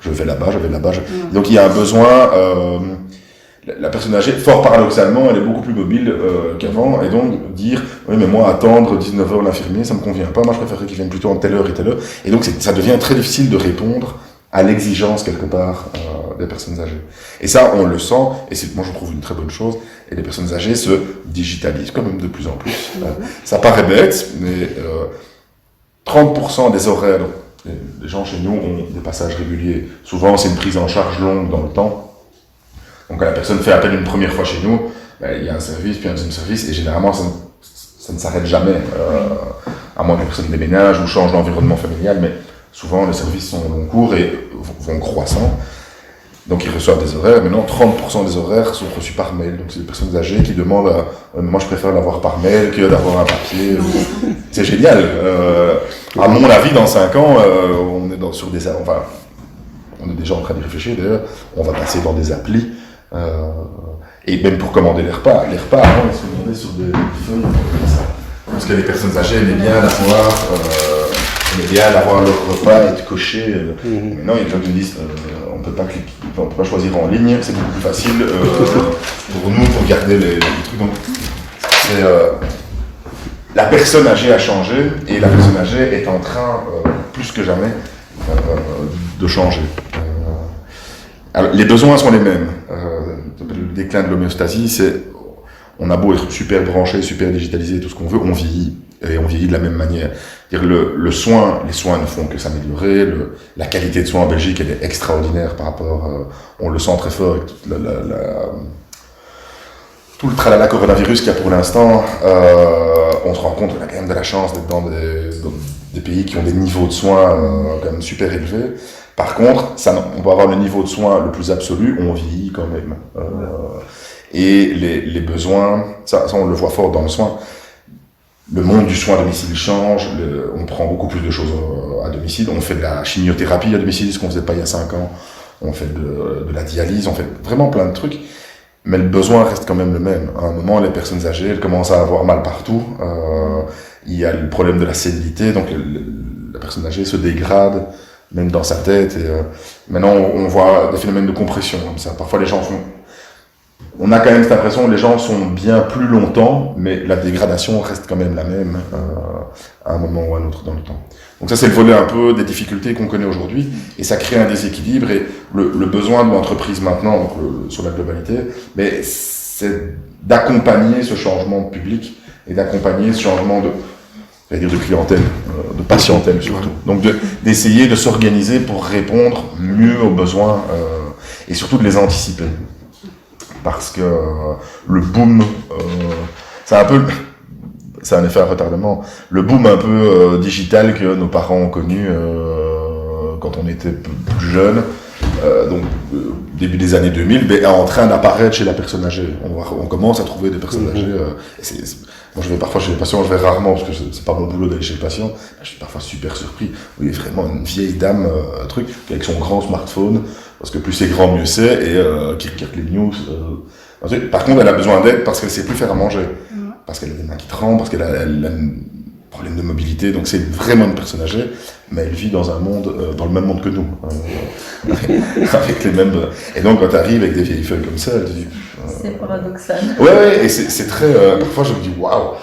je vais là-bas. Donc il y a un besoin, la personne âgée, fort paradoxalement, elle est beaucoup plus mobile qu'avant, et donc dire, oui mais moi attendre 19h l'infirmier, ça me convient pas, moi je préférerais qu'il vienne plutôt en telle heure et telle heure, et donc ça devient très difficile de répondre à l'exigence quelque part des personnes âgées. Et ça, on le sent, et c'est, moi je trouve une très bonne chose, et les personnes âgées se digitalisent quand même de plus en plus. Ça paraît bête, mais 30% des horaires, donc, les gens chez nous ont des passages réguliers. Souvent, c'est une prise en charge longue dans le temps. Donc quand la personne fait appel une première fois chez nous, ben, il y a un service, puis un deuxième service, et généralement, ça ne s'arrête jamais, à moins que la personne déménage ou change d'environnement familial, mais souvent, les services sont long cours et vont croissant. Donc, ils reçoivent des horaires. Maintenant, 30% des horaires sont reçus par mail. Donc, c'est des personnes âgées qui demandent moi, je préfère l'avoir par mail que d'avoir un papier. C'est génial. À mon avis, dans 5 ans, on est sur des... Enfin, on est déjà en train d'y réfléchir, d'ailleurs. On va passer dans des applis. Et même pour commander les repas. Les repas, avant, ils se commandaient sur des feuilles comme ça. Parce que les personnes âgées aimaient bien d'avoir leur repas et de cocher. Maintenant, il y a des gens qui me disent on peut pas choisir en ligne, c'est beaucoup plus facile pour nous pour garder les trucs. Donc, la personne âgée a changé et la personne âgée est en train, plus que jamais, de changer. Alors, les besoins sont les mêmes. Le déclin de l'homéostasie, c'est on a beau être super branché, super digitalisé, tout ce qu'on veut, on vieillit. Et on vieillit de la même manière. Les soins ne font que s'améliorer, la qualité de soins en Belgique, elle est extraordinaire par rapport, on le sent très fort avec tout le tralala coronavirus qu'il y a pour l'instant, on se rend compte qu'on a quand même de la chance d'être dans des pays qui ont des niveaux de soins quand même super élevés. Par contre, on peut avoir le niveau de soins le plus absolu, on vieillit quand même. Et les besoins, ça on le voit fort dans le soin. Le monde du soin à domicile change, on prend beaucoup plus de choses à domicile, on fait de la chimiothérapie à domicile, ce qu'on faisait pas il y a 5 ans, on fait de la dialyse, on fait vraiment plein de trucs, mais le besoin reste quand même le même. À un moment, les personnes âgées, elles commencent à avoir mal partout, il y a le problème de la sénilité, donc la personne âgée se dégrade, même dans sa tête, et maintenant on voit des phénomènes de compression comme ça. Parfois les gens on a quand même cette impression que les gens sont bien plus longtemps, mais la dégradation reste quand même la même à un moment ou à un autre dans le temps. Donc ça, c'est le volet un peu des difficultés qu'on connaît aujourd'hui, et ça crée un déséquilibre, et le besoin de l'entreprise maintenant, donc sur la globalité, mais c'est d'accompagner ce changement de public, et d'accompagner ce changement de clientèle, de patientèle surtout. Donc d'essayer de s'organiser pour répondre mieux aux besoins, et surtout de les anticiper. Parce que le boom, c'est un effet à retardement, le boom un peu digital que nos parents ont connu quand on était plus jeune, donc début des années 2000, est en train d'apparaître chez la personne âgée. On commence à trouver des personnes âgées. Moi, je vais parfois chez les patients, je vais rarement, parce que c'est pas mon boulot d'aller chez le patient. Je suis parfois super surpris. Oui, vraiment une vieille dame, avec son grand smartphone, parce que plus c'est grand, mieux c'est, et qui regarde les news. Par contre, elle a besoin d'aide parce qu'elle sait plus faire à manger, parce qu'elle a des mains qui tremblent, parce qu'elle a un problème de mobilité. Donc c'est vraiment une personne âgée, mais elle vit dans un monde, dans le même monde que nous, avec les mêmes. Et donc, quand tu arrives avec des vieilles feuilles comme ça, elle te dit. C'est paradoxal. Ouais, et c'est très. Parfois, je me dis waouh.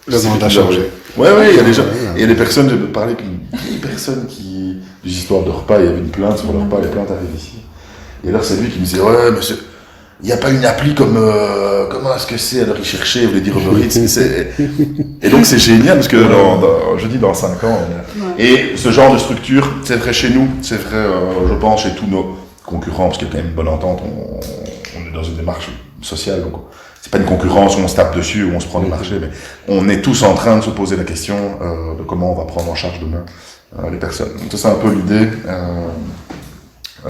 Le monde a changé. Ouais, il y a des gens. Il y a des personnes, j'ai parlé avec une vieille personne qui. Des histoires de repas, il y avait une plainte sur le repas, les plaintes arrivent ici. Et alors, c'est lui qui me disait ouais, monsieur. Il n'y a pas une appli comme comment est-ce que c'est? Alors il cherchait, il voulait dire Uber Eats. Et donc c'est génial parce que je dis dans 5 ans. Et ce genre de structure, c'est vrai chez nous, c'est vrai, je pense, chez tous nos concurrents, parce qu'il y a quand même une bonne entente, on est dans une démarche sociale, donc c'est pas une concurrence où on se tape dessus, où on se prend des marchés, mais on est tous en train de se poser la question de comment on va prendre en charge demain les personnes. Donc ça c'est un peu l'idée.